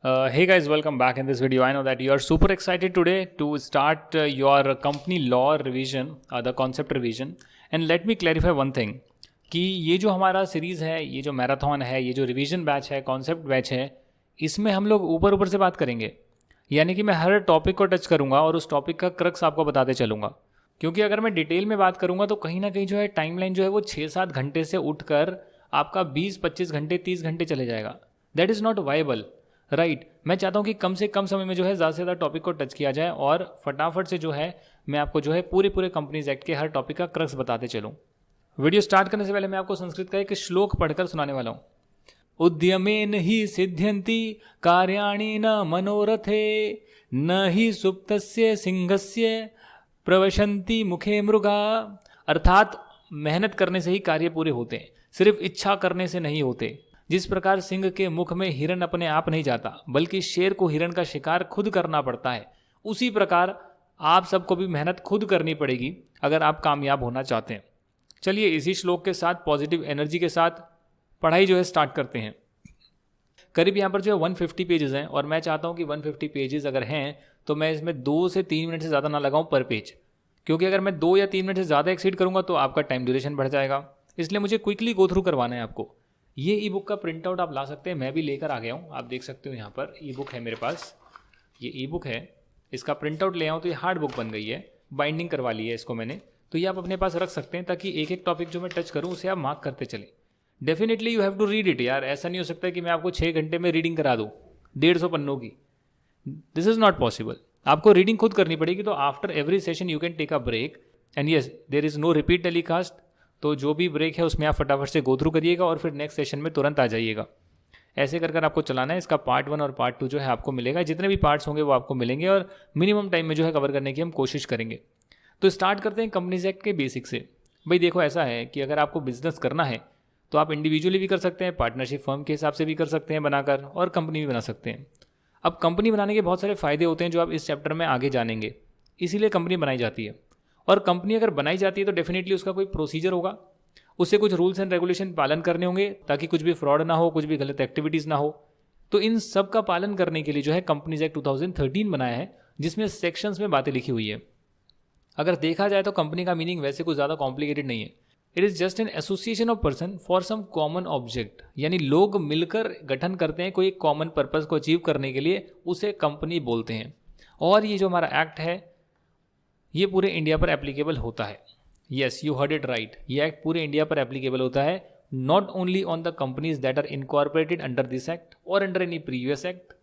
Hey guys, welcome back in this video. I know that you are super excited today to start your company law revision, the concept revision. And let me clarify one thing कि ये जो हमारा series है, ये जो marathon है, ये जो रिवीजन बैच है, कॉन्सेप्ट बैच है, इसमें हम लोग ऊपर ऊपर से बात करेंगे। यानी कि मैं हर टॉपिक को टच करूँगा और उस टॉपिक का क्रक्स आपको बताते चलूँगा। क्योंकि अगर मैं डिटेल में बात करूँगा तो कहीं ना कहीं जो है टाइमलाइन जो है वो 6-7 घंटे से उठकर आपका 20-25 घंटे 30 घंटे चले जाएगा। That is not viable, right. मैं चाहता हूँ कि कम से कम समय में जो है ज़्यादा से ज़्यादा टॉपिक को टच किया जाए और फटाफट से जो है मैं आपको जो है पूरे कंपनीज एक्ट के हर टॉपिक का क्रक्स बताते चलूँ। वीडियो स्टार्ट करने से पहले मैं आपको संस्कृत का एक श्लोक पढ़कर सुनाने वाला हूँ। उद्यमेन ही सिद्ध्यन्ति कार्याणि न मनोरथे, न ही सुप्तस्य सिंहस्य प्रवशन्ति मुखे मृगा। अर्थात मेहनत करने से ही कार्य पूरे होते हैं, सिर्फ इच्छा करने से नहीं होते। जिस प्रकार सिंह के मुख में हिरण अपने आप नहीं जाता बल्कि शेर को हिरण का शिकार खुद करना पड़ता है, उसी प्रकार आप सबको भी मेहनत खुद करनी पड़ेगी अगर आप कामयाब होना चाहते हैं। चलिए इसी श्लोक के साथ पॉजिटिव एनर्जी के साथ पढ़ाई जो है स्टार्ट करते हैं। करीब यहाँ पर जो है 150 पेजेस हैं और मैं चाहता हूँ कि 150 पेजेस अगर हैं तो मैं इसमें 2 से 3 मिनट से ज़्यादा ना लगाऊँ पर पेज, क्योंकि अगर मैं 2 या 3 मिनट से ज़्यादा एक्सीड करूँगा तो आपका टाइम ड्यूरेशन बढ़ जाएगा। इसलिए मुझे क्विकली गो थ्रू करवाना है आपको। ये ई बुक का प्रिंट आउट आप ला सकते हैं, मैं भी लेकर आ गया हूँ। आप देख सकते हो यहाँ पर ई बुक है मेरे पास, ये ई बुक है, इसका प्रिंट आउट ले आऊँ तो ये हार्ड बुक बन गई है, बाइंडिंग करवा ली है इसको मैंने। तो ये आप अपने पास रख सकते हैं ताकि एक एक टॉपिक जो मैं टच करूँ उसे आप मार्क करते चलें। Definitely you have to read it यार, ऐसा नहीं हो सकता कि मैं आपको 6 घंटे में रीडिंग करा दूँ 150 पन्नों की। This is not possible. आपको रीडिंग खुद करनी पड़ेगी। तो after every session you can take a break and yes there is no repeat telecast. तो जो भी ब्रेक है उसमें आप फटाफट से गो थ्रू करिएगा और फिर नेक्स्ट सेशन में तुरंत आ जाइएगा। ऐसे कर आपको चलाना है। इसका पार्ट 1 और पार्ट 2 जो है आपको मिलेगा, जितने भी पार्ट्स होंगे वो आपको मिलेंगे और मिनिमम टाइम में जो है कवर करने की हम कोशिश करेंगे। तो स्टार्ट करते हैं कंपनीज एक्ट के बेसिक से। भाई देखो, ऐसा है कि अगर आपको बिजनेस करना है तो आप इंडिविजुअली भी कर सकते हैं, पार्टनरशिप फर्म के हिसाब से भी कर सकते हैं बनाकर, और कंपनी भी बना सकते हैं। अब कंपनी बनाने के बहुत सारे फ़ायदे होते हैं जो आप इस चैप्टर में आगे जानेंगे, इसीलिए कंपनी बनाई जाती है। और कंपनी अगर बनाई जाती है तो डेफिनेटली उसका कोई प्रोसीजर होगा, उससे कुछ रूल्स एंड रेगुलेशन पालन करने होंगे ताकि कुछ भी फ्रॉड ना हो, कुछ भी गलत एक्टिविटीज़ ना हो। तो इन सब का पालन करने के लिए जो है कंपनीज एक्ट 2013 बनाया है, जिसमें सेक्शंस में बातें लिखी हुई है। अगर देखा जाए तो कंपनी का मीनिंग वैसे कुछ ज़्यादा कॉम्प्लिकेटेड नहीं है। It is just an association of person for some common object, यानी लोग मिलकर गठन करते हैं कोई एक कॉमन पर्पस को अचीव करने के लिए, उसे कंपनी बोलते हैं। और ये जो हमारा एक्ट है ये पूरे इंडिया पर एप्लीकेबल होता है। Yes, you heard it right, ये एक्ट पूरे इंडिया पर एप्लीकेबल होता है, not only on the companies that are incorporated under this act और अंडर एनी प्रीवियस एक्ट।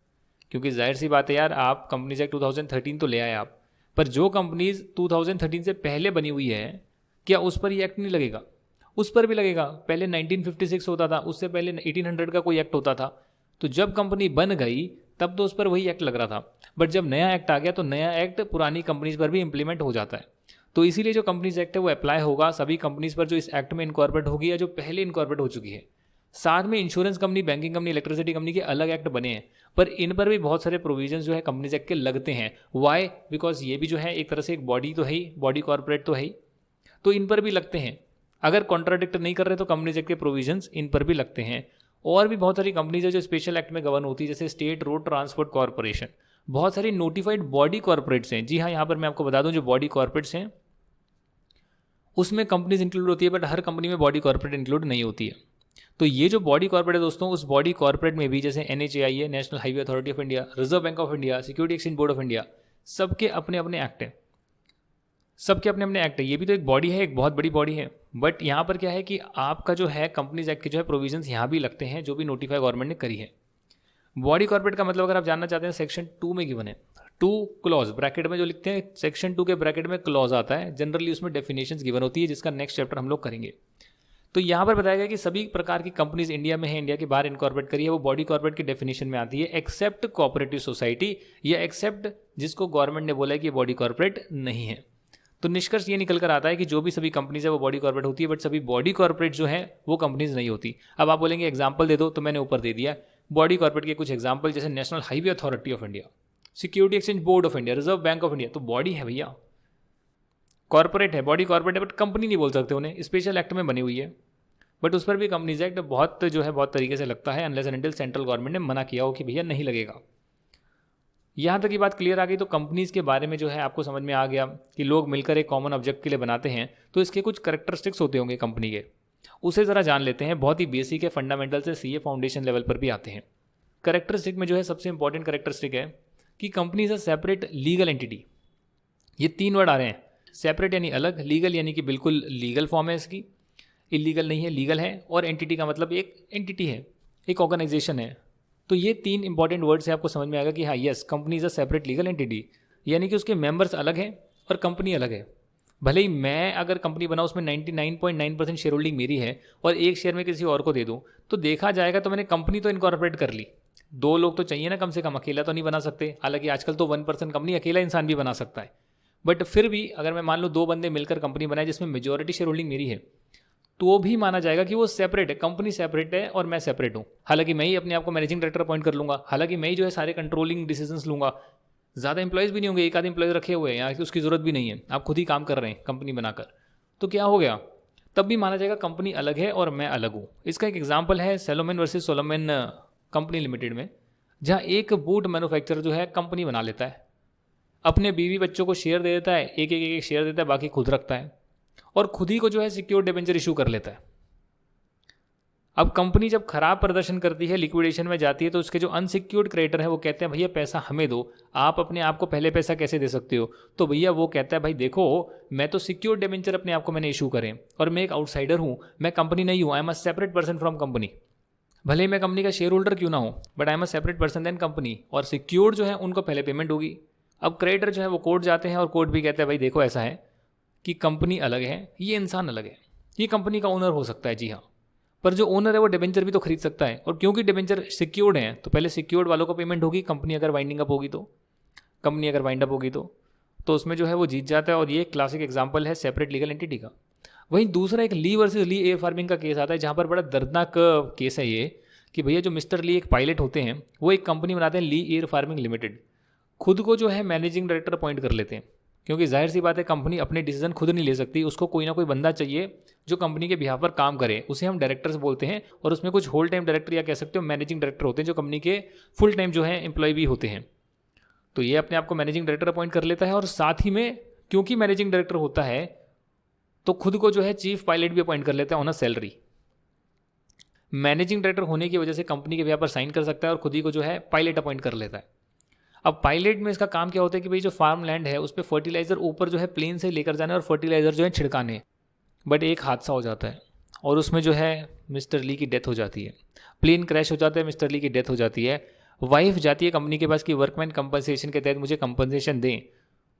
क्योंकि जाहिर सी बात है यार, आप कंपनीज एक्ट 2013 तो ले आए आप, पर जो कंपनीज 2013 से पहले बनी हुई है क्या उस पर ये एक्ट नहीं लगेगा? उस पर भी लगेगा। पहले 1956 होता था, उससे पहले 1800 का कोई एक्ट होता था। तो जब कंपनी बन गई तब तो उस पर वही एक्ट लग रहा था, बट जब नया एक्ट आ गया तो नया एक्ट पुरानी कंपनीज पर भी इंप्लीमेंट हो जाता है। तो इसीलिए जो कंपनीज एक्ट है वो अप्लाई होगा सभी कंपनीज पर जो इस एक्ट में इनकॉर्पोरेट होगी या जो पहले इनकॉर्पोरेट हो चुकी है। साथ में insurance company, banking company, electricity company के अलग एक्ट बने हैं, पर इन पर भी बहुत सारे प्रोविजंस जो है कंपनीज एक्ट के लगते हैं। वाई? बिकॉज ये भी जो है एक तरह से एक बॉडी तो है ही, बॉडी कॉर्पोरेट तो है ही, तो इन पर भी लगते हैं। अगर कॉन्ट्राडिक्ट नहीं कर रहे तो कंपनीज एक्ट के प्रोविजंस इन पर भी लगते हैं। और भी बहुत सारी कंपनीज है जो स्पेशल एक्ट में गवर्न होती है, जैसे स्टेट रोड ट्रांसपोर्ट कॉर्पोरेशन। बहुत सारी नोटिफाइड बॉडी कॉर्पोरेट्स हैं। जी हाँ, यहाँ पर मैं आपको बता दूं जो बॉडी कॉर्पोरेट्स हैं उसमें कंपनीज इंक्लूड होती है, बट हर कंपनी में बॉडी कॉर्पोरेट इंक्लूड नहीं होती है। तो ये जो बॉडी कॉर्पोरेट है दोस्तों, उस बॉडी कॉर्पोरेट में भी जैसे NHAI है, national highway authority of India, reserve bank of India, security exchange board of India, सबके अपने अपने एक्ट हैं, सबके अपने अपने एक्ट है। ये भी तो एक बॉडी है, एक बहुत बड़ी बॉडी है। बट यहाँ पर क्या है कि आपका जो है कंपनीज एक्ट के जो है प्रोविजंस यहाँ भी लगते हैं जो भी नोटिफाई गवर्नमेंट ने करी है। बॉडी कॉर्पोरेट का मतलब अगर आप जानना चाहते हैं, सेक्शन 2 में गिवन है। 2 क्लॉज ब्रैकेट में जो लिखते हैं, सेक्शन 2 के ब्रैकेट में क्लॉज आता है, जनरली उसमें डेफिनेशंस गिवन होती है, जिसका नेक्स्ट चैप्टर हम लोग करेंगे। तो यहाँ पर बताया गया कि सभी प्रकार की कंपनीज इंडिया में है, इंडिया के बाहर इनकॉर्पोरेट करी है, वो बॉडी कॉर्पोरेट की डेफिनेशन में आती है, एक्सेप्ट कोऑपरेटिव सोसाइटी, या एक्सेप्ट जिसको गवर्नमेंट ने बोला है कि बॉडी कॉर्पोरेट नहीं है। तो निष्कर्ष ये निकल कर आता है कि जो भी सभी कंपनीज है वो बॉडी कॉर्पोरेट होती है, बट सभी बॉडी कॉर्पोरेट जो है वो कंपनीज नहीं होती। अब आप बोलेंगे एग्जाम्पल दे दो, तो मैंने ऊपर दे दिया बॉडी कॉर्पोरेट के कुछ एग्जाम्पल, जैसे national highway authority of India, security exchange board of India, reserve bank of India. तो बॉडी है भैया, कॉर्पोरेट है, बॉडी कॉर्पोरेट है, बट कंपनी नहीं बोल सकते उन्हें, स्पेशल एक्ट में बनी हुई है। बट उस पर भी कंपनीज एक्ट बहुत जो है बहुत तरीके से लगता है, unless and until central government ने मना किया हो कि भैया नहीं लगेगा। यहाँ तक की बात क्लियर आ गई। तो कंपनीज़ के बारे में जो है आपको समझ में आ गया कि लोग मिलकर एक कॉमन ऑब्जेक्ट के लिए बनाते हैं, तो इसके कुछ करेक्टरिस्टिक्स होते होंगे कंपनी के, उसे ज़रा जान लेते हैं। बहुत ही बेसिक है, फंडामेंटल से सीए फाउंडेशन लेवल पर भी आते हैं। करेक्टरिस्टिक में जो है सबसे इंपॉर्टेंट करेक्टरिस्टिक है कि company is a separate legal entity. ये 3 वर्ड आ रहे हैं, सेपरेट यानी अलग, लीगल यानी कि बिल्कुल लीगल फॉर्म है इसकी, इलीगल नहीं है, लीगल है, और एंटिटी का मतलब एक एंटिटी है, एक ऑर्गेनाइजेशन है। तो ये 3 इंपॉर्टेंट वर्ड से आपको समझ में आएगा कि हाँ yes, company is a separate legal entity, यानी कि उसके मेंबर्स अलग हैं और कंपनी अलग है। भले ही मैं अगर कंपनी बनाऊँ उसमें 99.9% शेयर होल्डिंग मेरी है और एक शेयर में किसी और को दे दूँ, तो देखा जाएगा तो मैंने कंपनी तो इनकॉर्पोरेट कर ली। 2 लोग तो चाहिए ना कम से कम, अकेला तो नहीं बना सकते। हालांकि आजकल तो 1% कंपनी अकेला इंसान भी बना सकता है, बट फिर भी अगर मैं मान लो 2 बंदे मिलकर कंपनी बनाए जिसमें मेजॉरिटी शेयर होल्डिंग मेरी है, तो भी माना जाएगा कि वो सेपरेट है, कंपनी सेपरेट है और मैं सेपरेट हूँ। हालांकि मैं ही अपने आप को मैनेजिंग डायरेक्टर अपॉइंट कर लूँगा, हालांकि मैं ही जो है सारे कंट्रोलिंग डिसीजंस लूँगा। ज़्यादा इंप्लॉयज़ भी नहीं होंगे, एक आध एम्प्लॉयज़ रखे हुए हैं, यहाँ की उसकी ज़रूरत भी नहीं है, आप खुद ही काम कर रहे हैं कंपनी बनाकर। तो क्या हो गया, तब भी माना जाएगा कंपनी अलग है और मैं अलग हूँ। इसका एक एग्जाम्पल है Salomon versus Solomon company limited में, जहाँ एक बूट मैन्युफैक्चरर जो है कंपनी बना लेता है, अपने बीवी बच्चों को शेयर दे देता है, एक शेयर देता है, बाकी खुद रखता है और खुद ही को जो है सिक्योर्ड डिबेंचर इशू कर लेता है। अब कंपनी जब खराब प्रदर्शन करती है, लिक्विडेशन में जाती है, तो उसके जो अनसिक्योर्ड क्रेडिटर है वो कहते हैं भैया पैसा हमें दो, आप अपने आप को पहले पैसा कैसे दे सकते हो। तो भैया वो कहता है भाई देखो, मैं तो सिक्योर्ड डिबेंचर अपने आप को मैंने इशू करें और मैं एक आउटसाइडर हूँ, मैं कंपनी नहीं हूँ, आई am a separate person from company. भले ही मैं कंपनी का शेयर होल्डर क्यों ना हो, but I am a separate person then company, और सिक्योर्ड जो है उनको पहले पेमेंट होगी। अब क्रेडिटर जो है वो कोर्ट जाते हैं और कोर्ट भी कहते हैं भाई देखो ऐसा है कि कंपनी अलग है, ये इंसान अलग है, ये कंपनी का ओनर हो सकता है जी हाँ, पर जो ओनर है वो डिबेंचर भी तो खरीद सकता है, और क्योंकि डिबेंचर सिक्योर्ड हैं तो पहले सिक्योर्ड वालों को पेमेंट होगी। कंपनी अगर वाइंडिंग अप होगी तो उसमें जो है वो जीत जाता है, और ये क्लासिक एग्जांपल है सेपरेट लीगल एंटिटी का। वहीं दूसरा एक ली वर्सेस ली एयर फार्मिंग का केस आता है, जहाँ पर बड़ा दर्दनाक केस है ये कि भैया जो मिस्टर ली एक पायलट होते हैं, वो एक कंपनी बनाते हैं ली एयर फार्मिंग लिमिटेड, खुद को जो है मैनेजिंग डायरेक्टर अपॉइंट कर लेते हैं, क्योंकि जाहिर सी बात है कंपनी अपने डिसीजन खुद नहीं ले सकती, उसको कोई ना कोई बंदा चाहिए जो कंपनी के बिहाफ पर काम करे, उसे हम डायरेक्टर्स बोलते हैं। और उसमें कुछ होल टाइम डायरेक्टर या कह सकते हो मैनेजिंग डायरेक्टर होते हैं, जो कंपनी के फुल टाइम जो है एम्प्लॉय भी होते हैं। तो ये अपने आप को मैनेजिंग डायरेक्टर अपॉइंट कर लेता है, और साथ ही में क्योंकि मैनेजिंग डायरेक्टर होता है तो खुद को जो है चीफ पायलट भी अपॉइंट कर लेता है on a salary. Managing director होने की वजह से कंपनी के बिहाफ पर साइन कर सकता है और खुद ही को जो है पायलट अपॉइंट कर लेता है। अब पायलट में इसका काम क्या होता है कि भाई जो फार्म लैंड है उस पर फर्टिलाइजर ऊपर जो है प्लेन से लेकर जाना है और फर्टिलाइजर जो है छिड़काने, बट एक हादसा हो जाता है और उसमें जो है मिस्टर ली की डेथ हो जाती है, प्लेन क्रैश हो जाता है, मिस्टर ली की डेथ हो जाती है। वाइफ जाती है कंपनी के पास कि वर्कमैन कंपनसेशन के तहत मुझे कंपनसेशन दें।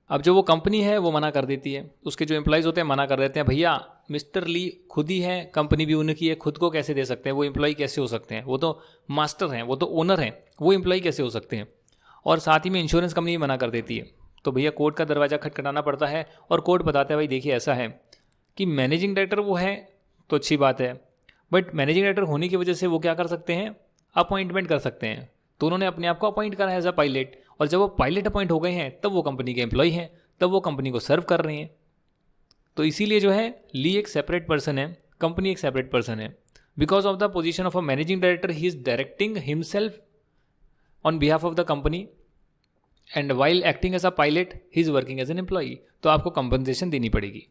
अब जो वो कंपनी है वो मना कर देती है, उसके जो एम्प्लॉयज़ होते हैं मना कर देते हैं, भैया मिस्टर ली खुद ही है, कंपनी भी उनकी है, खुद को कैसे दे सकते हैं, वो एम्प्लॉय कैसे हो सकते हैं, वो तो मास्टर हैं, वो तो ओनर हैं, वो एम्प्लॉय कैसे हो सकते हैं। और साथ ही में इंश्योरेंस कंपनी भी मना कर देती है। तो भैया कोर्ट का दरवाज़ा खटखटाना पड़ता है और कोर्ट बताता है भाई देखिए ऐसा है कि मैनेजिंग डायरेक्टर वो है तो अच्छी बात है, बट मैनेजिंग डायरेक्टर होने की वजह से वो क्या कर सकते हैं, अपॉइंटमेंट कर सकते हैं। तो उन्होंने अपने आप को अपॉइंट करा है एज अ पायलट, और जब वो पायलट अपॉइंट हो गए हैं तब वो कंपनी के एम्प्लॉय हैं, तब वो कंपनी को सर्व कर रहे हैं। तो इसीलिए जो है ली एक सेपरेट पर्सन है, कंपनी एक सेपरेट पर्सन है। Because of the position of a managing director he is directing himself on behalf of the company, and while acting as a pilot he is working as an employee, तो आपको compensation देनी पड़ेगी।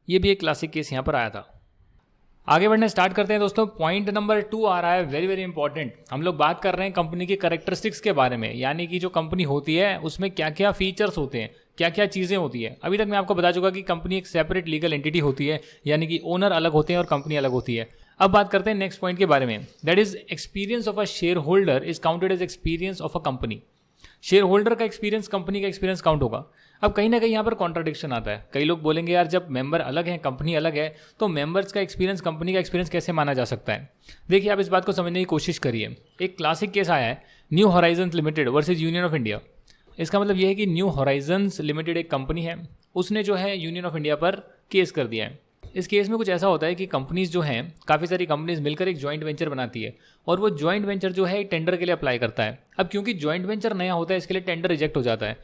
ये भी एक classic case यहाँ पर आया था। आगे बढ़ने स्टार्ट करते हैं दोस्तों। पॉइंट नंबर 2 आ रहा है, वेरी वेरी इंपॉर्टेंट। हम लोग बात कर रहे हैं कंपनी की कैरेक्टरिस्टिक्स के बारे में, यानी कि जो कंपनी होती है उसमें क्या क्या फीचर्स होते हैं, क्या क्या चीज़ें होती है। अभी तक मैं आपको बता चुका कि कंपनी एक सेपरेट लीगल एंटिटी होती है, यानी कि ओनर अलग होते हैं और कंपनी अलग होती है। अब बात करते हैं नेक्स्ट पॉइंट के बारे में, that is experience of a shareholder is counted as experience of a company. Shareholder का एक्सपीरियंस कंपनी का एक्सपीरियंस काउंट होगा। अब कहीं ना कहीं यहाँ पर कॉन्ट्राडिक्शन आता है, कई लोग बोलेंगे यार जब मेंबर अलग हैं कंपनी अलग है तो मेंबर्स का एक्सपीरियंस कंपनी का एक्सपीरियंस कैसे माना जा सकता है। देखिए आप इस बात को समझने की कोशिश करिए। एक क्लासिक केस आया है new horizons limited versus union of India. इसका मतलब यह है कि न्यू हॉराइजन्स लिमिटेड एक कंपनी है, उसने जो है यूनियन ऑफ इंडिया पर केस कर दिया है। इस केस में कुछ ऐसा होता है कि कंपनीज जो हैं, काफ़ी सारी कंपनीज मिलकर एक जॉइंट वेंचर बनाती है और वो जॉइंट वेंचर जो है टेंडर के लिए अप्लाई करता है। अब क्योंकि जॉइंट वेंचर नया होता है इसके लिए टेंडर रिजेक्ट हो जाता है।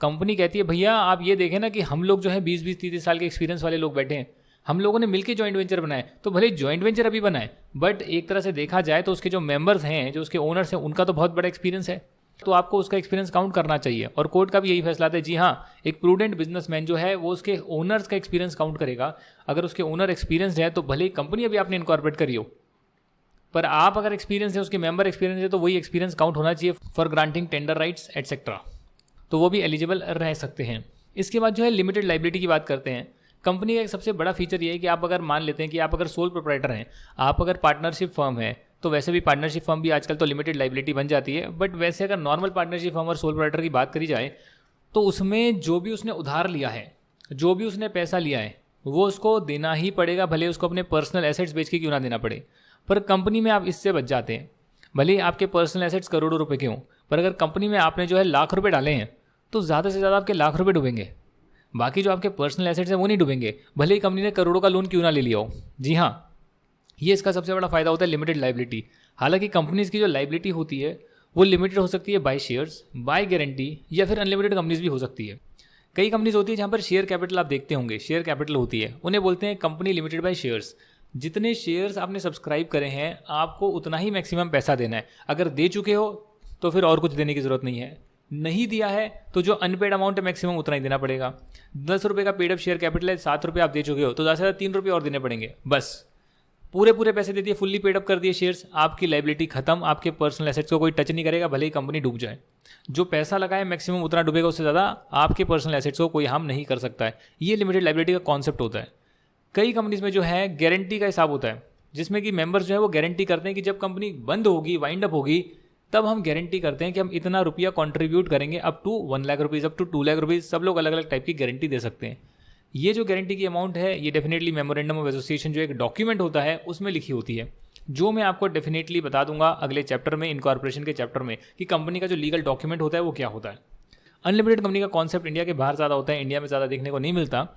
कंपनी कहती है भैया आप ये देखें ना कि हम लोग जो है 20-20, 30 साल के एक्सपीरियंस वाले लोग बैठे हैं, हम लोगों ने मिलकर जॉइंट वेंचर बनाए, तो भले जॉइंट वेंचर अभी बनाए, बट एक तरह से देखा जाए तो उसके जो मेंबर्स हैं, जो उसके ओनर्स हैं, उनका तो बहुत बड़ा एक्सपीरियंस है, तो आपको उसका एक्सपीरियंस काउंट करना चाहिए। और कोर्ट का भी यही फैसला था, जी हाँ, एक प्रूडेंट बिजनेसमैन जो है वो उसके ओनर्स का एक्सपीरियंस काउंट करेगा। अगर उसके ओनर एक्सपीरियंस है तो भले ही कंपनी अभी आपने इनकॉर्पोरेट करी हो, पर आप अगर एक्सपीरियंस है, उसके मेंबर एक्सपीरियंस है, तो वही एक्सपीरियंस काउंट होना चाहिए for granting tender rights etcetera, तो वो भी एलिजिबल रह सकते हैं। इसके बाद जो है लिमिटेड लाइबिलिटी की बात करते हैं। कंपनी का एक सबसे बड़ा फीचर ये है कि आप अगर मान लेते हैं कि आप अगर सोल प्रोप्राइटर हैं, आप अगर पार्टनरशिप फर्म है, तो वैसे भी पार्टनरशिप फर्म भी आजकल तो लिमिटेड लाइबिलिटी बन जाती है, बट वैसे अगर नॉर्मल पार्टनरशिप फर्म और सोल प्रोप्राइटर की बात करी जाए तो उसमें जो भी उसने उधार लिया है, जो भी उसने पैसा लिया है, वो उसको देना ही पड़ेगा, भले उसको अपने पर्सनल एसेट्स बेच के क्यों ना देना पड़े। पर कंपनी में आप इससे बच जाते हैं, भले ही आपके पर्सनल एसेट्स करोड़ों रुपए के हों, पर अगर कंपनी में आपने जो है लाख रुपए डाले हैं तो ज़्यादा से ज़्यादा आपके लाख रुपए डूबेंगे, बाकी जो आपके पर्सनल एसेट्स हैं वो नहीं डूबेंगे, भले ही कंपनी ने करोड़ों का लोन क्यों ना ले लिया हो। जी हाँ, ये इसका सबसे बड़ा फायदा होता है लिमिटेड लाइबिलिटी। हालांकि कंपनीज की जो लाइबिलिटी होती है वो लिमिटेड हो सकती है बाय शेयर्स, बाय गारंटी, या फिर अनलिमिटेड कंपनीज भी हो सकती है। कई कंपनीज होती है जहाँ पर शेयर कैपिटल आप देखते होंगे, शेयर कैपिटल होती है, उन्हें बोलते हैं कंपनी लिमिटेड बाय शेयर्स। जितने शेयर्स आपने सब्सक्राइब करे हैं आपको उतना ही मैक्सिमम पैसा देना है। अगर दे चुके हो तो फिर और कुछ देने की ज़रूरत नहीं है, नहीं दिया है तो जो अनपेड अमाउंट है मैक्सिमम उतना ही देना पड़ेगा। 10 रुपये का पेड अप शेयर कैपिटल है, 7 रुपये आप दे चुके हो तो ज़्यादा से ज़्यादा 3 रुपये और देने पड़ेंगे, बस पूरे पैसे दे दिए, फुल्ली पेड अप कर दिए शेयर्स, आपकी लाइबिलिटी खत्म, आपके पर्सनल एसेट्स को कोई टच नहीं करेगा, भले ही कंपनी डूब जाए। जो पैसा लगाए मैक्सिमम उतना डूबेगा, उससे ज़्यादा आपके पर्सनल एसेट्स को कोई हार्म नहीं कर सकता है। ये लिमिटेड लाइबिलिटी का कॉन्सेप्ट होता है। कई कंपनीज में जो है गारंटी का हिसाब होता है, जिसमें कि मेंबर्स जो है वो गारंटी करते हैं कि जब कंपनी बंद होगी, वाइंड अप होगी, तब हम गारंटी करते हैं कि हम इतना रुपया कंट्रीब्यूट करेंगे, up to 1 lakh rupees, up to 2 lakh rupees, सब लोग अलग अलग टाइप की गारंटी दे सकते हैं। ये जो गारंटी की अमाउंट है ये डेफिनेटली मेमोरेंडम ऑफ एसोसिएशन जो एक डॉक्यूमेंट होता है उसमें लिखी होती है, जो मैं आपको डेफिनेटली बता दूंगा अगले चैप्टर में, इनकॉर्पोरेशन के चैप्टर में, कि कंपनी का जो लीगल डॉक्यूमेंट होता है वो क्या होता है। अनलिमिटेड कंपनी का कॉन्सेप्ट इंडिया के बाहर ज़्यादा होता है, इंडिया में ज़्यादा देखने को नहीं मिलता।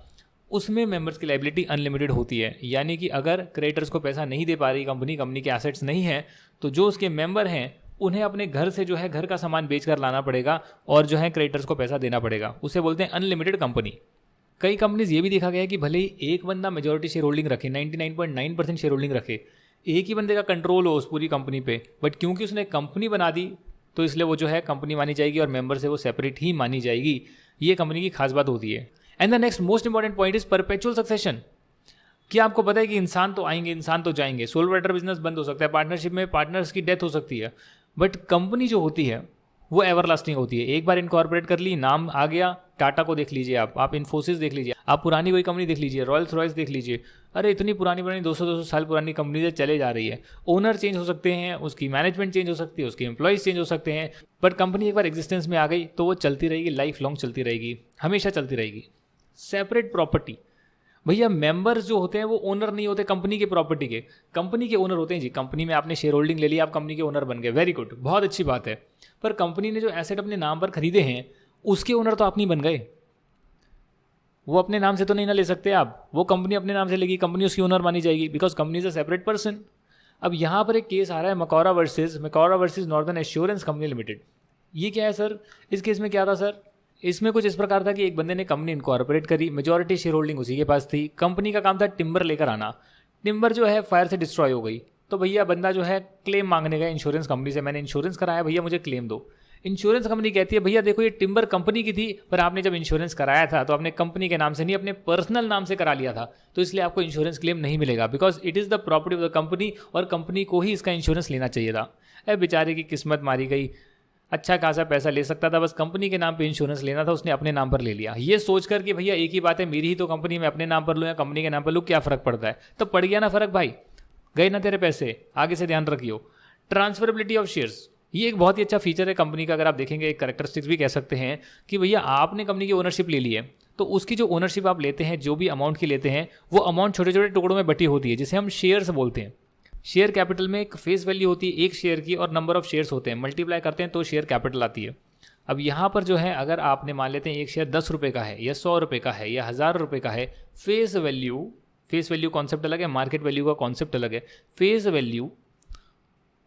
उसमें मेंबर्स की लाइबिलिटी अनलिमिटेड होती है, यानी कि अगर क्रेडिटर्स को पैसा नहीं दे पा रही कंपनी के एसेट्स नहीं है, तो जो उसके मेंबर हैं उन्हें अपने घर से जो है घर का सामान बेचकर लाना पड़ेगा और जो है क्रेडिटर्स को पैसा देना पड़ेगा। उसे बोलते हैं अनलिमिटेड कंपनी। कई कंपनीज ये भी देखा गया है कि भले ही एक बंदा मेजॉरिटी शेयर होल्डिंग रखे, 99.9% शेयर होल्डिंग रखे, एक ही बंदे का कंट्रोल हो उस पूरी कंपनी पे, बट क्योंकि उसने कंपनी बना दी तो इसलिए वो जो है कंपनी मानी जाएगी और मेंबर से वो सेपरेट ही मानी जाएगी। ये कंपनी की खास बात होती है। And the next most important point is perpetual succession. क्या आपको पता है कि इंसान तो आएंगे, इंसान तो जाएंगे, सोल प्रोप्राइटर बिजनेस बंद हो सकता है, पार्टनरशिप में पार्टनर्स की डेथ हो सकती है, बट कंपनी जो होती है वो एवरलास्टिंग होती है। एक बार इनकॉर्पोरेट कर ली, नाम आ गया, टाटा को देख लीजिए, आप इन्फोसिस देख लीजिए, आप पुरानी कोई कंपनी देख लीजिए, रॉयल्स रॉयस देख लीजिए, अरे इतनी पुरानी 200 साल पुरानी कंपनी से चले जा रही है। ओनर चेंज हो सकते हैं, उसकी मैनेजमेंट चेंज हो सकती है, उसके एम्प्लॉयज़ चेंज हो सकते हैं, बट कंपनी एक बार एग्जिस्टेंस में आ गई तो वो चलती रहेगी, लाइफ लॉन्ग चलती रहेगी, हमेशा चलती रहेगी। सेपरेट प्रॉपर्टी, भैया मेंबर्स जो होते हैं वो ओनर नहीं होते कंपनी के प्रॉपर्टी के, कंपनी के ओनर होते हैं जी। कंपनी में आपने शेयर होल्डिंग ले लिया, आप कंपनी के ओनर बन गए, वेरी गुड, बहुत अच्छी बात है। पर कंपनी ने जो एसेट अपने नाम पर खरीदे हैं उसके ओनर तो आप नहीं बन गए, वो अपने नाम से तो नहीं ना ले सकते आप, वो कंपनी अपने नाम से लेगी, कंपनी उसकी ओनर मानी जाएगी, because company is a separate person. अब यहाँ पर एक केस आ रहा है Macaura versus Northern Assurance Company Limited. ये क्या है सर? इस केस में क्या था सर? इसमें कुछ इस प्रकार था कि एक बंदे ने कंपनी इनकॉर्पोरेट करी, मेजॉरिटी शेयर होल्डिंग उसी के पास थी, कंपनी का काम था टिम्बर लेकर आना, टिम्बर जो है फायर से डिस्ट्रॉय हो गई, तो भैया बंदा जो है क्लेम मांगने गया इंश्योरेंस कंपनी से, मैंने इंश्योरेंस कराया भैया मुझे क्लेम दो। इंश्योरेंस कंपनी कहती है भैया देखो ये टिम्बर कंपनी की थी, पर आपने जब इंश्योरेंस कराया था तो आपने कंपनी के नाम से नहीं अपने पर्सनल नाम से करा लिया था, तो इसलिए आपको इंश्योरेंस क्लेम नहीं मिलेगा, because it is the property of the company और कंपनी को ही इसका इंश्योरेंस लेना चाहिए था। अरे बेचारे की किस्मत मारी गई, अच्छा खासा पैसा ले सकता था, बस कंपनी के नाम पे इंश्योरेंस लेना था, उसने अपने नाम पर ले लिया, ये सोचकर कि भैया एक ही बात है, मेरी ही तो कंपनी में अपने नाम पर लूँ या कंपनी के नाम पर लूँ, क्या फ़र्क पड़ता है? तो पड़ गया ना फ़र्क भाई, गए ना तेरे पैसे, आगे से ध्यान रखियो। ट्रांसफरेबिलिटी ऑफ शेयर्स, ये एक बहुत ही अच्छा फीचर है कंपनी का, अगर आप देखेंगे एक कैरेक्टरिस्टिक्स भी कह सकते हैं कि भैया आपने कंपनी की ओनरशिप ले ली है, तो उसकी जो ओनरशिप आप लेते हैं, जो भी अमाउंट की लेते हैं, वो अमाउंट छोटे छोटे टुकड़ों में बटी होती है, जिसे हम शेयर्स बोलते हैं। शेयर कैपिटल में एक फेस वैल्यू होती है एक शेयर की और नंबर ऑफ शेयर्स होते हैं, मल्टीप्लाई करते हैं तो शेयर कैपिटल आती है। अब यहाँ पर जो है अगर आपने मान लेते हैं एक शेयर 10 रुपये का है या 100 रुपये का है या 1000 रुपये का है, फेस वैल्यू कॉन्सेप्ट अलग है, मार्केट वैल्यू का कॉन्सेप्ट अलग है। फेस वैल्यू,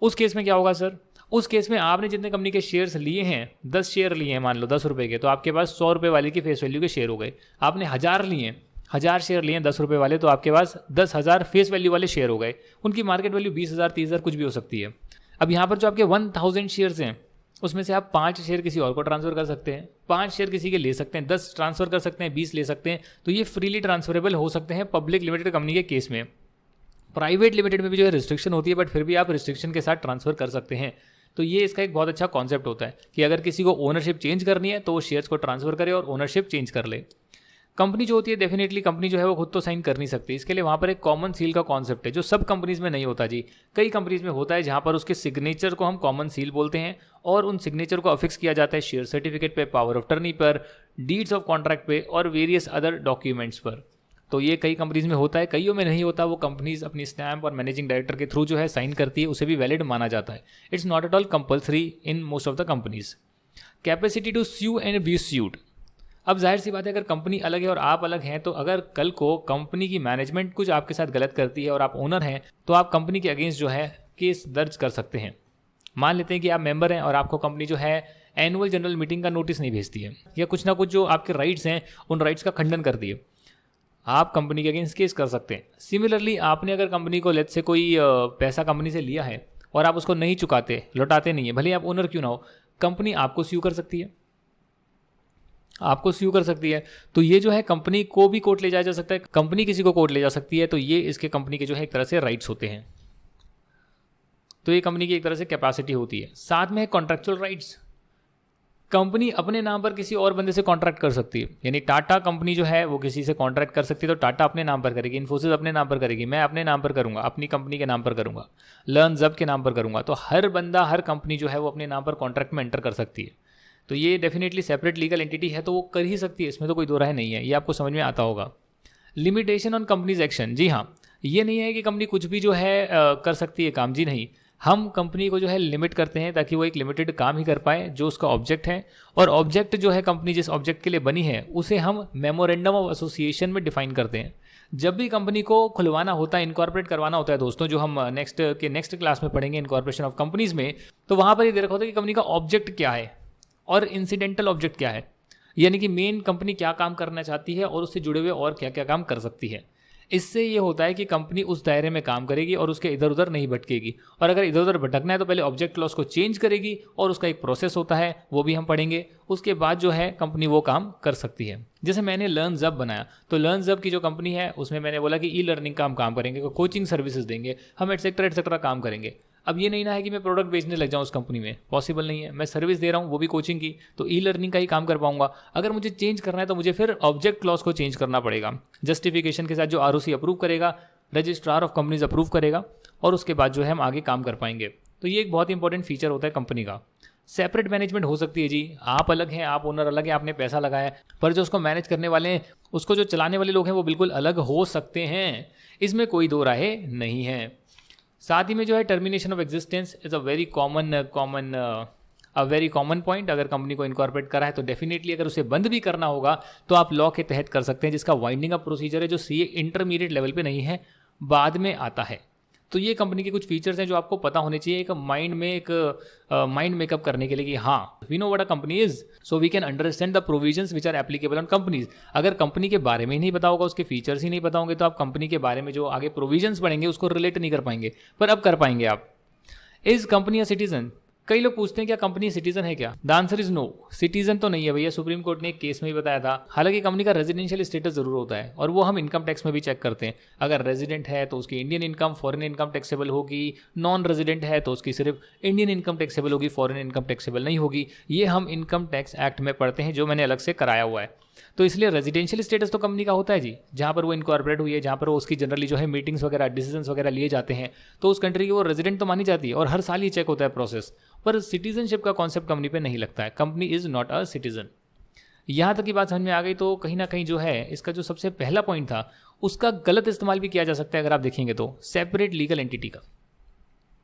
उस केस में क्या होगा सर? उस केस में आपने जितने कंपनी के शेयर्स लिए हैं, 10 शेयर लिए हैं मान लो 10 रुपये के, तो आपके पास 100 रुपये वाले की फेस वैल्यू के शेयर हो गए। आपने 1000 लिए, 1000 शेयर लिए 10 रुपये वाले, तो आपके पास 10,000 फेस वैल्यू वाले शेयर हो गए। उनकी मार्केट वैल्यू 20,000 30,000 कुछ भी हो सकती है। अब यहाँ पर जो आपके 1000 शेयर्स हैं उसमें से आप 5 शेयर किसी और को ट्रांसफ़र कर सकते हैं, 5 शेयर किसी के ले सकते हैं, 10 ट्रांसफ़र कर सकते हैं, 20 ले सकते हैं। तो ये फ्रीली ट्रांसफरेबल हो सकते हैं पब्लिक लिमिटेड कंपनी के केस में। प्राइवेट लिमिटेड में भी जो है रिस्ट्रिक्शन होती है, बट फिर भी आप रिस्ट्रिक्शन के साथ ट्रांसफ़र कर सकते हैं। तो ये इसका एक बहुत अच्छा कॉन्सेप्ट होता है कि अगर किसी को ओनरशिप चेंज करनी है तो वो शेयर्स को ट्रांसफ़र करे और ओनरशिप चेंज कर ले। कंपनी जो होती है, डेफिनेटली कंपनी जो है वो खुद तो साइन कर नहीं सकती, इसके लिए वहाँ पर एक कॉमन सील का कॉन्सेप्ट है जो सब कंपनीज़ में नहीं होता जी। कई कंपनीज़ में होता है जहाँ पर उसके सिग्नेचर को हम कॉमन सील बोलते हैं और उन सिग्नेचर को अफिक्स किया जाता है शेयर सर्टिफिकेट पे, पावर ऑफ टर्नी पर, डीड्स ऑफ कॉन्ट्रैक्ट पे और वेरियस अदर डॉक्यूमेंट्स पर। तो ये कई कंपनीज़ में होता है, कईयों में नहीं होता। वो कंपनीज़ अपनी स्टैम्प और मैनेजिंग डायरेक्टर के थ्रू जो है साइन करती है, उसे भी वैलिड माना जाता है। It's not at all compulsory in most of the companies. Capacity to sue and be sued. अब जाहिर सी बात है, अगर कंपनी अलग है और आप अलग हैं, तो अगर कल को कंपनी की मैनेजमेंट कुछ आपके साथ गलत करती है और आप ओनर हैं, तो आप कंपनी के अगेंस्ट जो है केस दर्ज कर सकते हैं। मान लेते हैं कि आप मेंबर हैं और आपको कंपनी जो है एनुअल जनरल मीटिंग का नोटिस नहीं भेजती है, या कुछ ना कुछ जो आपके राइट्स हैं उन राइट्स का खंडन कर दिए, आप कंपनी के अगेंस्ट केस कर सकते हैं। सिमिलरली आपने अगर कंपनी को लेट से कोई पैसा कंपनी से लिया है और आप उसको नहीं चुकाते, लौटाते नहीं है, भले आप ओनर क्यों ना हो, कंपनी आपको स्यू कर सकती है, आपको स्यू कर सकती है। तो ये जो है कंपनी को भी कोर्ट ले जाया जा सकता है, कंपनी किसी को कोर्ट ले जा सकती है। तो ये इसके कंपनी के जो है एक तरह से राइट्स होते हैं। तो ये कंपनी की एक तरह से कैपेसिटी होती है। साथ में है कॉन्ट्रैक्चुअल राइट्स। कंपनी अपने नाम पर किसी और बंदे से कॉन्ट्रैक्ट कर सकती है, यानी टाटा कंपनी जो है वो किसी से कॉन्ट्रैक्ट कर सकती है, तो टाटा अपने नाम पर करेगी, इन्फोसिस अपने नाम पर करेगी, मैं अपने नाम पर करूंगा, अपनी कंपनी के नाम पर करूंगा, लर्नजब के नाम पर करूंगा। तो हर बंदा, हर कंपनी जो है वो अपने नाम पर कॉन्ट्रैक्ट में एंटर कर सकती है। तो ये डेफिनेटली सेपरेट लीगल एंटिटी है, तो वो कर ही सकती है, इसमें तो कोई दो राय नहीं है। ये आपको समझ में आता होगा। Limitation on companies action. जी हाँ, ये नहीं है कि कंपनी कुछ भी जो है कर सकती है काम, जी नहीं। हम कंपनी को जो है लिमिट करते हैं ताकि वो एक लिमिटेड काम ही कर पाए जो उसका ऑब्जेक्ट है, और ऑब्जेक्ट जो है कंपनी जिस ऑब्जेक्ट के लिए बनी है उसे हम मेमोरेंडम ऑफ एसोसिएशन में डिफाइन करते हैं। जब भी कंपनी को खुलवाना होता है, इनकॉर्पोरेट करवाना होता है दोस्तों, जो हम नेक्स्ट क्लास में पढ़ेंगे इनकॉर्पोरेशन ऑफ कंपनीज में, तो वहाँ पर ये दे रखा होता है कि कंपनी का ऑब्जेक्ट क्या है और इंसिडेंटल ऑब्जेक्ट क्या है, यानी कि मेन कंपनी क्या काम करना चाहती है और उससे जुड़े हुए और क्या क्या काम कर सकती है। इससे ये होता है कि कंपनी उस दायरे में काम करेगी और उसके इधर उधर नहीं भटकेगी, और अगर इधर उधर भटकना है तो पहले ऑब्जेक्ट क्लॉज को चेंज करेगी और उसका एक प्रोसेस होता है, वो भी हम पढ़ेंगे। उसके बाद जो है कंपनी वो काम कर सकती है। जैसे मैंने लर्नजब बनाया, तो लर्नजब की जो कंपनी है उसमें मैंने बोला कि ई लर्निंग का हम काम करेंगे, कोचिंग सर्विसेज देंगे हम, एटसेट्रा काम करेंगे। अब ये नहीं ना है कि मैं प्रोडक्ट बेचने लग जाऊँ उस कंपनी में, पॉसिबल नहीं है। मैं सर्विस दे रहा हूँ, वो भी कोचिंग की, तो ई लर्निंग का ही काम कर पाऊंगा। अगर मुझे चेंज करना है तो मुझे फिर ऑब्जेक्ट क्लॉज को चेंज करना पड़ेगा, जस्टिफिकेशन के साथ जो आरओसी अप्रूव करेगा, रजिस्ट्रार ऑफ कंपनीज अप्रूव करेगा, और उसके बाद जो है हम आगे काम कर पाएंगे। तो ये एक बहुत इंपॉर्टेंट फीचर होता है कंपनी का। सेपरेट मैनेजमेंट हो सकती है जी, आप अलग हैं, आप ओनर अलग हैं, आपने पैसा लगाया, पर जो उसको मैनेज करने वाले हैं, उसको जो चलाने वाले लोग हैं वो बिल्कुल अलग हो सकते हैं, इसमें कोई दो राय नहीं है। साथ ही में जो है termination of existence is a very common point. अगर कंपनी को इनकॉर्पोरेट करा है तो डेफिनेटली अगर उसे बंद भी करना होगा तो आप लॉ के तहत कर सकते हैं, जिसका वाइंडिंग अप प्रोसीजर है, जो सीए इंटरमीडिएट लेवल पे नहीं है, बाद में आता है। तो ये कंपनी के कुछ फीचर्स हैं जो आपको पता होने चाहिए एक माइंड मेकअप करने के लिए कि हाँ, we know what a company is, so we can understand the provisions which are applicable on companies. अगर कंपनी के बारे में ही नहीं पता होगा, उसके फीचर्स ही नहीं पता होंगे, तो आप कंपनी के बारे में जो आगे प्रोविजंस पढ़ेंगे उसको रिलेट नहीं कर पाएंगे, पर अब कर पाएंगे आप। Is company a citizen? कई लोग पूछते हैं क्या कंपनी सिटीजन है क्या? The answer is no, citizen तो नहीं है भैया। सुप्रीम कोर्ट ने एक केस में भी बताया था। हालांकि कंपनी का रेजिडेंशियल स्टेटस जरूर होता है, और वो हम इनकम टैक्स में भी चेक करते हैं। अगर रेजिडेंट है तो उसकी Indian income, foreign income taxable होगी। नॉन रेजिडेंट है तो उसकी सिर्फ इंडियन इनकम टैक्सेबल होगी, फॉरेन इनकम टैक्सेबल नहीं होगी। ये हम इनकम टैक्स एक्ट में पढ़ते हैं, जो मैंने अलग से कराया हुआ है। तो इसलिए रेजिडेंशियल स्टेटस तो कंपनी का होता है जी, जहाँ पर वो इनकॉर्पोरेट हुई है, जहाँ पर वो उसकी जनरली जो है मीटिंग्स वगैरह, डिसीजंस वगैरह लिए जाते हैं, तो उस कंट्री की वो रेजिडेंट तो मानी जाती है, और हर साल ही चेक होता है प्रोसेस। पर सिटीजनशिप का कॉन्सेप्ट कंपनी पे नहीं लगता है। Company is not a citizen. यहाँ तक की बात समझ में आ गई। तो कहीं ना कहीं जो है इसका जो सबसे पहला पॉइंट था उसका गलत इस्तेमाल भी किया जा सकता है। अगर आप देखेंगे तो सेपरेट लीगल एंटिटी का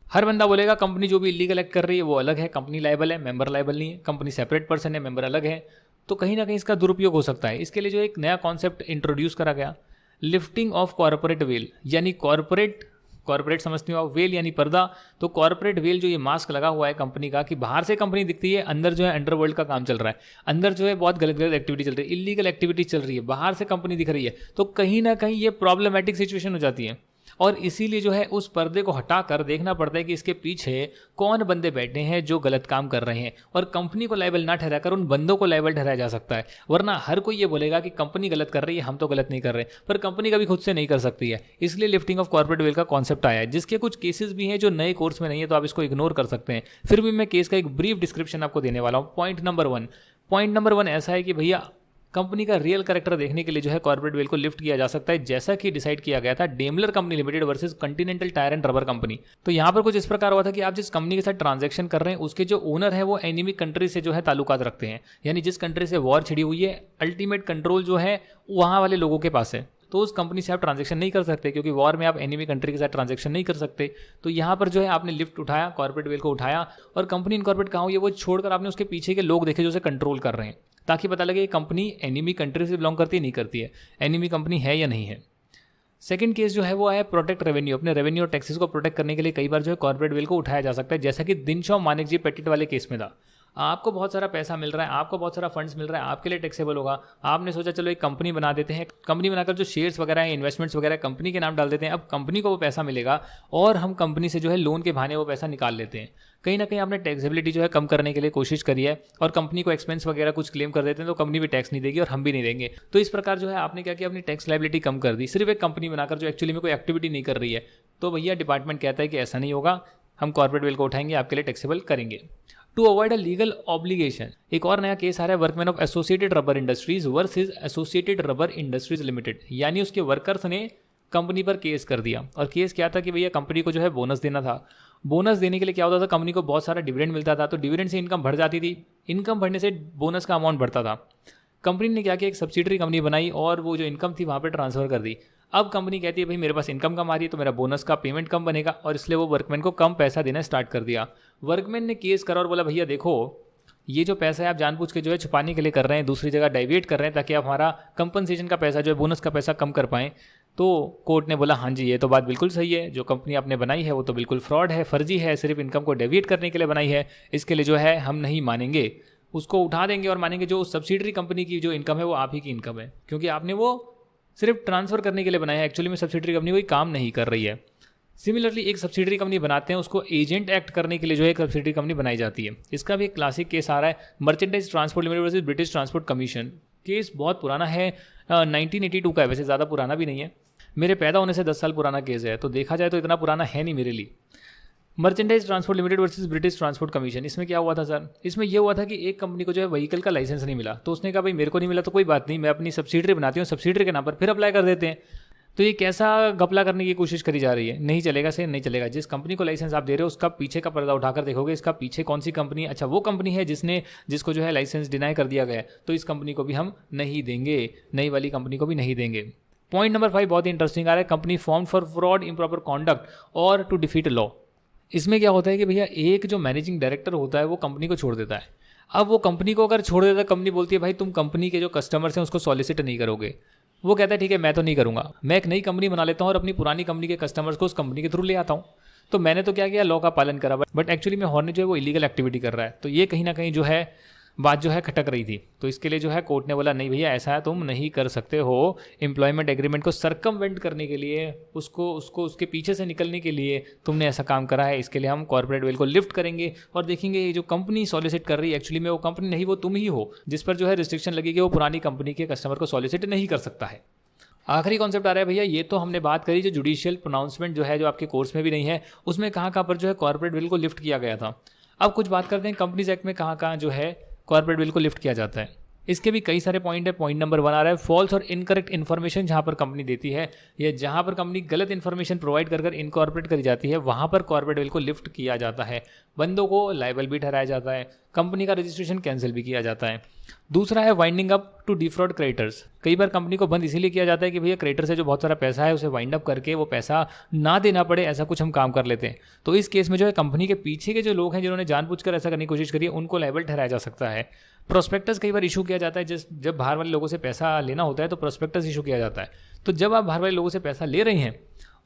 हर बंदा बोलेगा कंपनी जो भी इलीगल एक्ट कर रही है वो अलग है, कंपनी लायबल है, मेंबर लायबल नहीं है। कंपनी सेपरेट पर्सन है, मेंबर अलग है। तो कहीं ना कहीं इसका दुरुपयोग हो सकता है। इसके लिए जो एक नया कॉन्सेप्ट इंट्रोड्यूस करा गया, लिफ्टिंग ऑफ कॉर्पोरेट वेल, यानी कॉर्पोरेट कॉर्पोरेट समझते हो आप, वेल यानी पर्दा। तो कॉर्पोरेट वेल जो ये मास्क लगा हुआ है कंपनी का, कि बाहर से कंपनी दिखती है, अंदर जो है अंडरवर्ल्ड का काम चल रहा है, अंदर जो है बहुत गलत गलत एक्टिविटी चल रही है, इलीगल एक्टिविटी चल रही है, बाहर से कंपनी दिख रही है, तो कहीं ना कहीं ये प्रॉब्लमेटिक सिचुएशन हो जाती है। और इसीलिए जो है उस पर्दे को हटाकर देखना पड़ता है कि इसके पीछे कौन बंदे बैठे हैं जो गलत काम कर रहे हैं, और कंपनी को लायबल ना ठहराकर उन बंदों को लायबल ठहराया जा सकता है। वरना हर कोई ये बोलेगा कि कंपनी गलत कर रही है, हम तो गलत नहीं कर रहे, पर कंपनी कभी खुद से नहीं कर सकती है। इसलिए लिफ्टिंग ऑफ कॉर्पोरेट वेल का कॉन्सेप्ट आया है, जिसके कुछ केसेस भी हैं जो नए कोर्स में नहीं है, तो आप इसको इग्नोर कर सकते हैं। फिर भी मैं केस का एक ब्रीफ डिस्क्रिप्शन आपको देने वाला हूँ। पॉइंट नंबर वन ऐसा है कि भैया कंपनी का रियल कैरेक्टर देखने के लिए जो है कॉर्पोरेट वेल को लिफ्ट किया जा सकता है, जैसा कि डिसाइड किया गया था Daimler company limited versus continental tyre and rubber company. तो यहाँ पर कुछ इस प्रकार हुआ था कि आप जिस कंपनी के साथ ट्रांजैक्शन कर रहे हैं उसके जो ओनर है वो एनिमी कंट्री से जो है ताल्लुकात रखते हैं, यानी जिस कंट्री से वॉर छिड़ी हुई है अल्टीमेट कंट्रोल जो है वहाँ वाले लोगों के पास है, तो उस कंपनी से आप ट्रांजैक्शन नहीं कर सकते, क्योंकि वॉर में आप एनिमी कंट्री के साथ ट्रांजैक्शन नहीं कर सकते। तो यहाँ पर जो है आपने लिफ्ट उठाया, कॉर्पोरेट वेल को उठाया, और कंपनी इनकॉर्पोरेट कहाँ हुई है वो छोड़कर आपने उसके पीछे के लोग देखे जो उसे कंट्रोल कर रहे हैं, ताकि पता लगे ये कंपनी एनिमी कंट्री से बिलोंग करती है नहीं करती है, एनिमी कंपनी है या नहीं है। सेकंड केस जो है वो है प्रोटेक्ट रेवेन्यू। अपने रेवेन्यू और टैक्सेस को प्रोटेक्ट करने के लिए कई बार जो है कॉर्पोरेट वेल को उठाया जा सकता है, जैसा कि दिनशॉ मानिक जी पेटिट वाले केस में था। आपको बहुत सारा पैसा मिल रहा है, आपको बहुत सारा फंड्स मिल रहा है, आपके लिए टैक्सेबल होगा, आपने सोचा चलो एक कंपनी बना देते हैं, कंपनी बनाकर जो शेयर्स वगैरह हैं, इन्वेस्टमेंट्स वगैरह कंपनी के नाम डाल देते हैं, अब कंपनी को वो पैसा मिलेगा और हम कंपनी से जो है लोन के बहाने वो पैसा निकाल लेते हैं। कहीं ना कहीं आपने टैक्सेबिलिटी जो है कम करने के लिए कोशिश करी है, और कंपनी को एक्सपेंस वगैरह कुछ क्लेम कर देते हैं तो कंपनी भी टैक्स नहीं देगी और हम भी नहीं देंगे। तो इस प्रकार जो है आपने क्या किया, अपनी टैक्स लायबिलिटी कम कर दी, सिर्फ एक कंपनी बनाकर जो एक्चुअली में कोई एक्टिविटी नहीं कर रही है। तो भैया डिपार्टमेंट कहता है कि ऐसा नहीं होगा, हम कॉर्पोरेट वेल को उठाएंगे, आपके लिए टैक्सेबल करेंगे। To avoid a legal obligation, एक और नया केस आ रहा है workman of Associated Rubber Industries versus Associated Rubber Industries Limited, यानी उसके वर्कर्स ने कंपनी पर केस कर दिया। और केस क्या था कि भैया कंपनी को जो है बोनस देना था। बोनस देने के लिए क्या होता था, कंपनी को बहुत सारा डिविडेंड मिलता था, तो डिविडेंड से इनकम बढ़ जाती थी, इनकम बढ़ने से बोनस का अमाउंट बढ़ता था। कंपनी ने क्या किया, एक सब्सिडरी कंपनी बनाई और वो जो इनकम थी वहाँ पर ट्रांसफर कर दी। अब कंपनी कहती है भाई मेरे पास इनकम कम आ रही है तो मेरा बोनस का पेमेंट कम बनेगा, और इसलिए वो वर्कमैन को कम पैसा देना स्टार्ट कर दिया। वर्कमैन ने केस करा और बोला भैया देखो ये जो पैसा है आप जानबूझ के जो है छुपाने के लिए कर रहे हैं, दूसरी जगह डाइवर्ट कर रहे हैं ताकि आप हमारा कंपनसेशन का पैसा जो है बोनस का पैसा कम कर पाएँ। तो कोर्ट ने बोला हाँ जी ये तो बात बिल्कुल सही है, जो कंपनी आपने बनाई है वो तो बिल्कुल फ्रॉड है, फर्जी है, सिर्फ इनकम को डेविएट करने के लिए बनाई है, इसके लिए जो है हम नहीं मानेंगे, उसको उठा देंगे और मानेंगे जो सब्सिडरी कंपनी की जो इनकम है वो आप ही की इनकम है, क्योंकि आपने वो सिर्फ ट्रांसफर करने के लिए बनाया है, एक्चुअली में सब्सिडरी कंपनी कोई काम नहीं कर रही है। सिमिलरली एक सब्सिडरी कंपनी बनाते हैं, उसको एजेंट एक्ट करने के लिए जो है एक सब्सिडरी कंपनी बनाई जाती है। इसका भी एक क्लासिक केस आ रहा है, merchandise transport limited versus British transport commission. Case बहुत पुराना है, 1982 का है, वैसे ज़्यादा पुराना भी नहीं है, मेरे पैदा होने से 10 साल पुराना केस है, तो देखा जाए तो इतना पुराना है नहीं मेरे लिए। Merchandise transport limited versus British transport commission, इसमें क्या हुआ था सर, इसमें यह हुआ था कि एक कंपनी को जो है व्हीकल का लाइसेंस नहीं मिला, तो उसने कहा भाई मेरे को नहीं मिला तो कोई बात नहीं, मैं अपनी सब्सिडरी बनाती हूँ, सब्सिडरी के नाम पर फिर अप्लाई कर देते हैं। तो ये कैसा घपला करने की कोशिश करी जा रही है, नहीं चलेगा सर, नहीं चलेगा। जिस कंपनी को लाइसेंस आप दे रहे हो उसका पीछे का पर्दा उठाकर देखोगे, इसका पीछे कौन सी कंपनी है, अच्छा वो कंपनी है जिसको जो है लाइसेंस डिनाई कर दिया गया है, तो इस कंपनी को भी हम नहीं देंगे, नई वाली कंपनी को भी नहीं देंगे। पॉइंट नंबर 5 बहुत ही इंटरेस्टिंग आ रहा है, company form for fraud, improper conduct और टू डिफीट लॉ। इसमें क्या होता है कि भैया एक जो मैनेजिंग डायरेक्टर होता है वो कंपनी को छोड़ देता है। अब वो कंपनी को अगर छोड़ देता है, कंपनी बोलती है भाई तुम कंपनी के जो कस्टमर्स हैं उसको सॉलिसिट नहीं करोगे, वो कहता है ठीक है मैं तो नहीं करूँगा, मैं एक नई कंपनी बना लेता हूँ और अपनी पुरानी कंपनी के कस्टमर्स को उस कंपनी के थ्रू ले आता हूँ। तो मैंने तो क्या किया, लॉ का पालन करा, बट एक्चुअली में हॉर्ने जो है वो इलीगल एक्टिविटी कर रहा है, तो ये कहीं ना कहीं जो है बात जो है खटक रही थी। तो इसके लिए जो है कोर्ट ने बोला नहीं भैया ऐसा तुम नहीं कर सकते हो, एम्प्लॉयमेंट एग्रीमेंट को सरकमवेंट करने के लिए, उसके पीछे से निकलने के लिए तुमने ऐसा काम करा है, इसके लिए हम कॉर्पोरेट वेल को लिफ्ट करेंगे और देखेंगे ये जो कंपनी सॉलिसिट कर रही है एक्चुअली में वो कंपनी नहीं, वो तुम ही हो जिस पर जो है रिस्ट्रिक्शन लगी कि वो पुरानी कंपनी के कस्टमर को सॉलिसिट नहीं कर सकता है। आखिरी कॉन्सेप्ट आ रहा है भैया, ये तो हमने बात करी जो जुडिशियल प्रोनाउंसमेंट जो है जो आपके कोर्स में भी नहीं है, उसमें कहाँ पर जो है कॉर्पोरेट वेल को लिफ्ट किया गया था। अब कुछ बात करते हैं कंपनीज एक्ट में कहाँ जो है कॉर्पोरेट वेल को लिफ्ट किया जाता है। इसके भी कई सारे पॉइंट है। पॉइंट नंबर 1 आ रहा है फॉल्स और इनकरेक्ट इन्फॉर्मेशन जहां पर कंपनी देती है या जहां पर कंपनी गलत इन्फॉर्मेशन प्रोवाइड कर इनकॉर्पोरेट करी जाती है, वहां पर कॉर्पोरेट वेल को लिफ्ट किया जाता है, बंदों को लायबल भी ठहराया जाता है, कंपनी का रजिस्ट्रेशन कैंसिल भी किया जाता है। दूसरा है winding up to defraud creditors. कई बार कंपनी को बंद इसीलिए किया जाता है कि भैया क्रेडिटर से जो बहुत सारा पैसा है उसे वाइंड अप करके वो पैसा ना देना पड़े, ऐसा कुछ हम काम कर लेते हैं। तो इस केस में जो है कंपनी के पीछे के जो लोग हैं जिन्होंने जानबूझकर ऐसा करने की कोशिश करी है उनको लायबल ठहराया जा सकता है। प्रोस्पेक्टस कई बार इशू किया जाता है, जब बाहर वाले लोगों से पैसा लेना होता है तो प्रोस्पेक्टस इशू किया जाता है। तो जब आप बाहर वाले लोगों से पैसा ले रहे हैं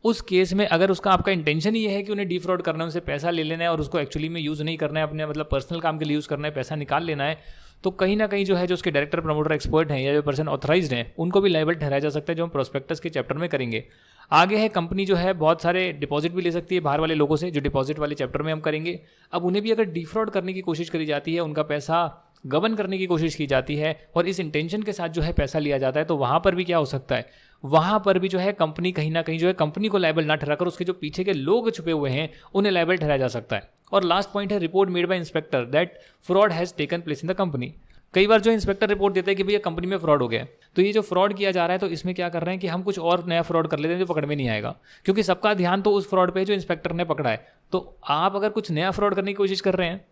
उस केस में अगर उसका आपका इंटेंशन ये है कि उन्हें डिफ्रॉड करना है, उनसे पैसा ले लेना है और उसको एक्चुअली में यूज़ नहीं करना है, अपने मतलब पर्सनल काम के लिए यूज़ करना है, पैसा निकाल लेना है, तो कहीं ना कहीं जो है जो उसके डायरेक्टर, प्रमोटर, एक्सपर्ट हैं या जो पर्सन ऑथराइज्ड हैं, उनको भी लायबल ठहराया जा सकता है, जो हम प्रोस्पेक्टस के चैप्टर में करेंगे। आगे है कंपनी जो है बहुत सारे डिपॉजिट भी ले सकती है बाहर वाले लोगों से, जो डिपॉजिट वाले चैप्टर में हम करेंगे। अब उन्हें भी अगर डिफ्रॉड करने की कोशिश करी जाती है, उनका पैसा गबन करने की कोशिश की जाती है और इस इंटेंशन के साथ जो है पैसा लिया जाता है, तो वहाँ पर भी क्या हो सकता है, वहाँ पर भी जो है कंपनी कहीं ना कहीं जो है कंपनी को लायबल ना ठहराकर उसके जो पीछे के लोग छुपे हुए हैं उन्हें लायबल ठहराया जा सकता है। और लास्ट पॉइंट है report made by inspector that fraud has taken place in the company. कई बार जो इंस्पेक्टर रिपोर्ट देते हैं कि भैया कंपनी में फ्रॉड हो गया है, तो ये जो फ्रॉड किया जा रहा है तो इसमें क्या कर रहे हैं कि हम कुछ और नया फ्रॉड कर लेते हैं जो पकड़ में नहीं आएगा, क्योंकि सबका ध्यान तो उस फ्रॉड पे है जो इंस्पेक्टर ने पकड़ा है। तो आप अगर कुछ नया फ्रॉड करने की कोशिश कर रहे हैं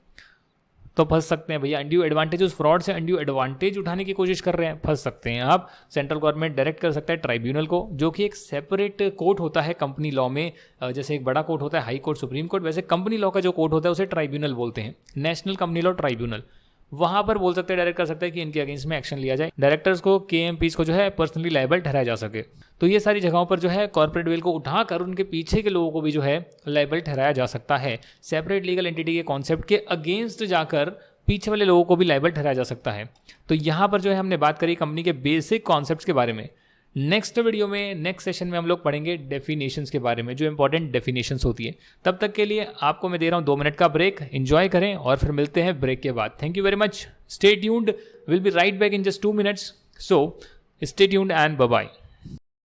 तो फंस सकते हैं भैया। अनड्यू एडवांटेज, उस फ्रॉड से अनड्यू एडवांटेज उठाने की कोशिश कर रहे हैं, फंस सकते हैं आप। सेंट्रल गवर्नमेंट डायरेक्ट कर सकता है ट्राइब्यूनल को, जो कि एक सेपरेट कोर्ट होता है कंपनी लॉ में। जैसे एक बड़ा कोर्ट होता है हाई कोर्ट, सुप्रीम कोर्ट, वैसे कंपनी लॉ का जो कोर्ट होता है उसे ट्राइब्यूनल बोलते हैं, नेशनल कंपनी लॉ ट्राइब्यूनल। वहां पर बोल सकते हैं, डायरेक्ट कर सकते हैं कि इनके अगेंस्ट में एक्शन लिया जाए, डायरेक्टर्स को, KMPs को जो है पर्सनली लायबल ठहराया जा सके। तो ये सारी जगहों पर जो है कॉर्पोरेट वेल को उठाकर उनके पीछे के लोगों को भी जो है लायबल ठहराया जा सकता है। सेपरेट लीगल एंटिटी के कॉन्सेप्ट के अगेंस्ट जाकर पीछे वाले लोगों को भी लायबल ठहराया जा सकता है। तो यहाँ पर जो है हमने बात करी कंपनी के बेसिक कॉन्सेप्ट्स के बारे में। नेक्स्ट वीडियो में, नेक्स्ट सेशन में हम लोग पढ़ेंगे डेफिनेशंस के बारे में, जो इंपॉर्टेंट डेफिनेशंस होती है। तब तक के लिए आपको मैं दे रहा हूँ 2 मिनट का ब्रेक, एंजॉय करें और फिर मिलते हैं ब्रेक के बाद। Thank you very much, stay tuned, will be right back in just 2 minutes, so stay tuned and bye bye.